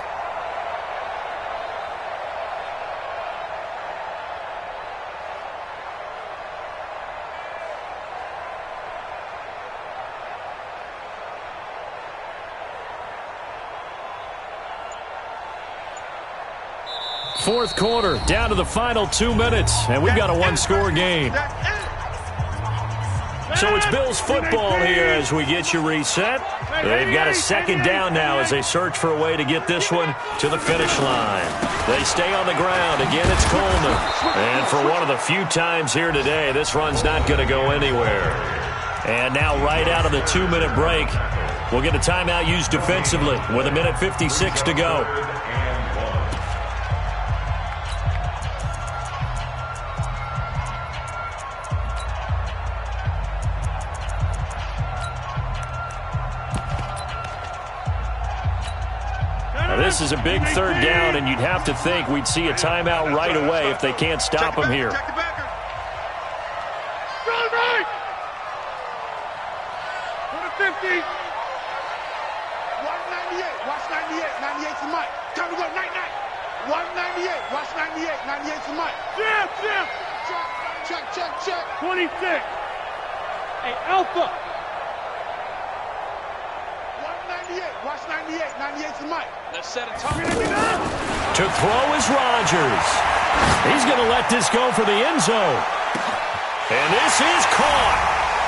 Fourth quarter, down to the final 2 minutes, and we've got a one-score game. So it's Bills football here as we get you reset. They've got a second down now as they search for a way to get this one to the finish line. They stay on the ground. Again, it's Coleman. And for one of the few times here today, this run's not going to go anywhere. And now right out of the 2-minute break, we'll get a timeout used defensively with 1:56 to go. This is a big third down, and you'd have to think we'd see a timeout right away if they can't stop him here. Run right! For the 50. 198. Watch 98. 98 to Mike. Time to go. Night. 198. Watch 98. 98 to Mike. Check. 26. Hey, Alpha. 198. Watch 98. 98 to Mike. Let's set a target. To throw is Rodgers. He's going to let this go for the end zone. And this is caught.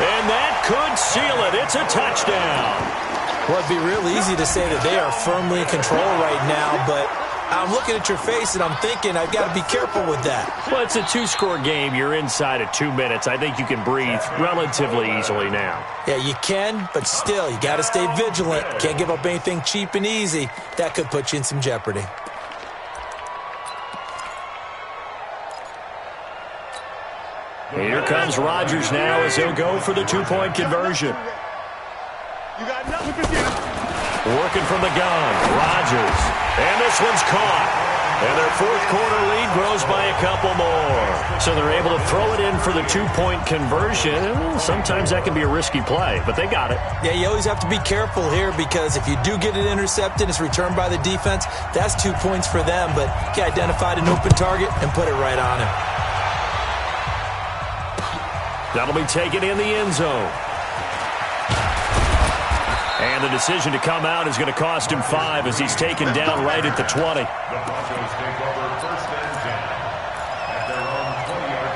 And that could seal it. It's a touchdown. Well, it'd be real easy to say that they are firmly in control right now, but I'm looking at your face and I'm thinking I've got to be careful with that. Well, it's a 2-score game. You're inside of 2 minutes. I think you can breathe relatively easily now. Yeah, you can, but still, you got to stay vigilant. Can't give up anything cheap and easy. That could put you in some jeopardy. Here comes Rodgers now as he'll go for the 2-point conversion. You got nothing to do. Working from the gun, Rodgers. And this one's caught. And their fourth quarter lead grows by a couple more. So they're able to throw it in for the 2-point conversion. Sometimes that can be a risky play, but they got it. Yeah, you always have to be careful here because if you do get it intercepted, it's returned by the defense. That's 2 points for them, but he identified an open target and put it right on him. That'll be taken in the end zone. And the decision to come out is going to cost him 5 as he's taken down right at the 20. The Broncos take over first and 10 at their own 20-yard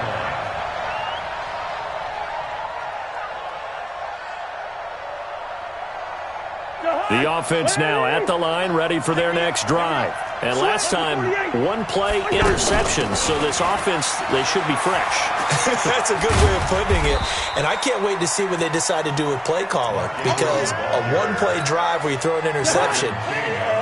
line. The offense now at the line, ready for their next drive. And last time, 1-play interception, so this offense, they should be fresh. That's a good way of putting it. And I can't wait to see what they decide to do with play calling because a 1-play drive where you throw an interception,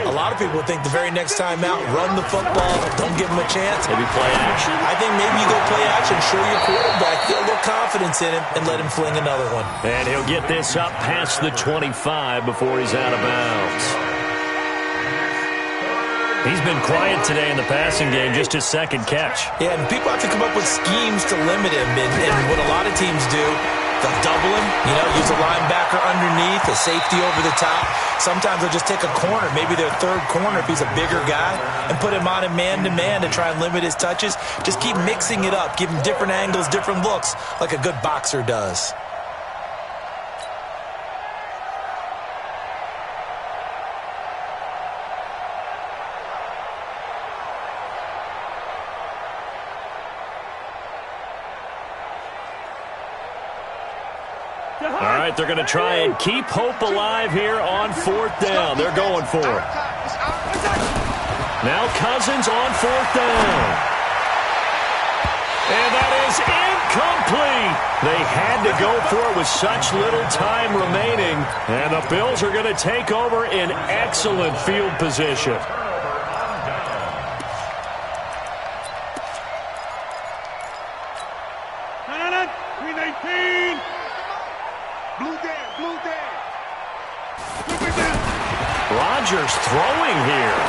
a lot of people think the very next time out, run the football, don't give them a chance. Maybe play action? I think maybe you go play action, show your quarterback, get a little confidence in him, and let him fling another one. And he'll get this up past the 25 before he's out of bounds. He's been quiet today in the passing game, just his second catch. Yeah, and people have to come up with schemes to limit him. And what a lot of teams do, they'll double him, use a linebacker underneath, a safety over the top. Sometimes they'll just take a corner, maybe their third corner if he's a bigger guy, and put him on him man-to-man to try and limit his touches. Just keep mixing it up, give him different angles, different looks, like a good boxer does. All right, they're going to try and keep hope alive here on fourth down. They're going for it. Now Cousins on fourth down. And that is incomplete. They had to go for it with such little time remaining. And the Bills are going to take over in excellent field position. Rodgers throwing here.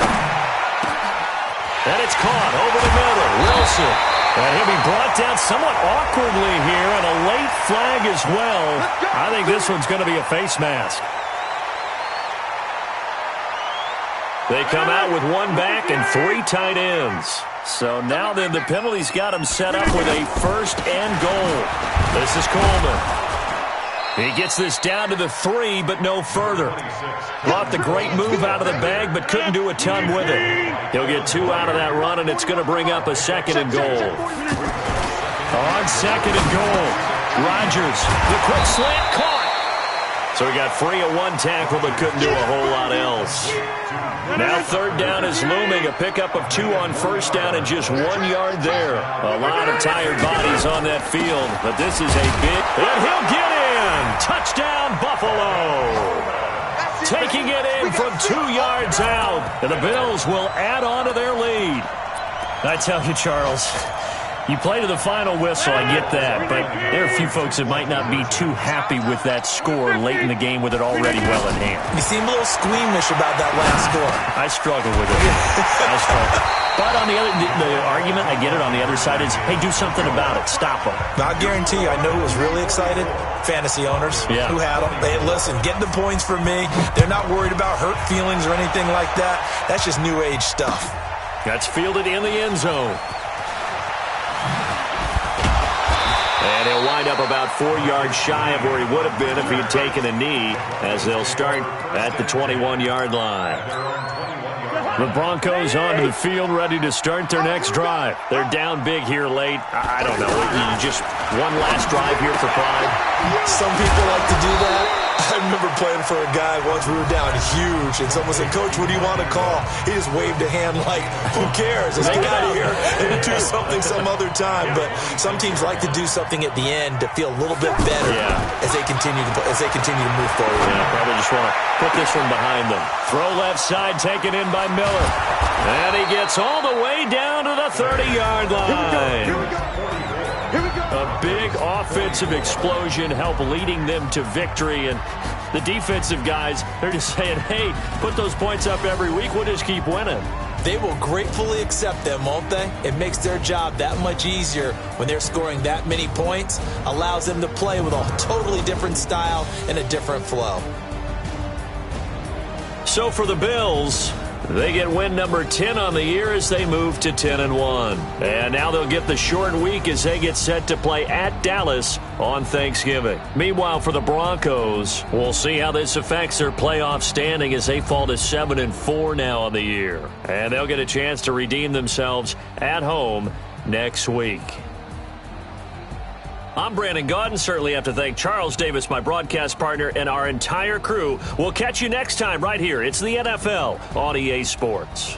And it's caught over the middle. Wilson. And he'll be brought down somewhat awkwardly here, and a late flag as well. I think this one's going to be a face mask. They come out with one back and 3 tight ends. So now then the penalty's got him set up with a first and goal. This is Coleman. He gets this down to the 3, but no further. Brought the great move out of the bag, but couldn't do a ton with it. He'll get 2 out of that run, and it's going to bring up a second and goal. On second and goal, Rodgers, the quick slant caught. So he got free of 1 tackle, but couldn't do a whole lot else. Now third down is looming, a pickup of 2 on first down and just 1 yard there. A lot of tired bodies on that field, but this is a big, and he'll get in. Touchdown, Buffalo. Taking it in from 2 yards out, and the Bills will add on to their lead. I tell you, Charles, you play to the final whistle, I get that, but there are a few folks that might not be too happy with that score late in the game with it already well in hand. You seem a little squeamish about that last score. I struggle with it. I struggle. But on the argument, I get it, on the other side is, hey, do something about it. Stop them. I guarantee you, I know who was really excited. Fantasy owners who had them. Hey, listen, getting the points for me. They're not worried about hurt feelings or anything like that. That's just new age stuff. That's fielded in the end zone. And he'll wind up about 4 yards shy of where he would have been if he had taken a knee, as they'll start at the 21-yard line. The Broncos onto the field, ready to start their next drive. They're down big here late. I don't know. Just one last drive here for pride. Some people like to do that. I remember playing for a guy once. We were down huge, and someone said, "Coach, what do you want to call?" He just waved a hand like, "Who cares? Let's get out of here and do something some other time." But some teams like to do something at the end to feel a little bit better as they continue to move forward. Yeah, probably just want to put this one behind them. Throw left side, taken in by Miller, and he gets all the way down to the 30-yard line. Here we go. A big offensive explosion helped leading them to victory, and the defensive guys, they're just saying, hey, put those points up every week, we'll just keep winning. They will gratefully accept them, won't they? It makes their job that much easier when they're scoring that many points, allows them to play with a totally different style and a different flow. So for the Bills, they get win number 10 on the year as they move to 10-1. And now they'll get the short week as they get set to play at Dallas on Thanksgiving. Meanwhile, for the Broncos, we'll see how this affects their playoff standing as they fall to 7-4 now on the year. And they'll get a chance to redeem themselves at home next week. I'm Brandon Gaudin. Certainly have to thank Charles Davis, my broadcast partner, and our entire crew. We'll catch you next time right here. It's the NFL on EA Sports.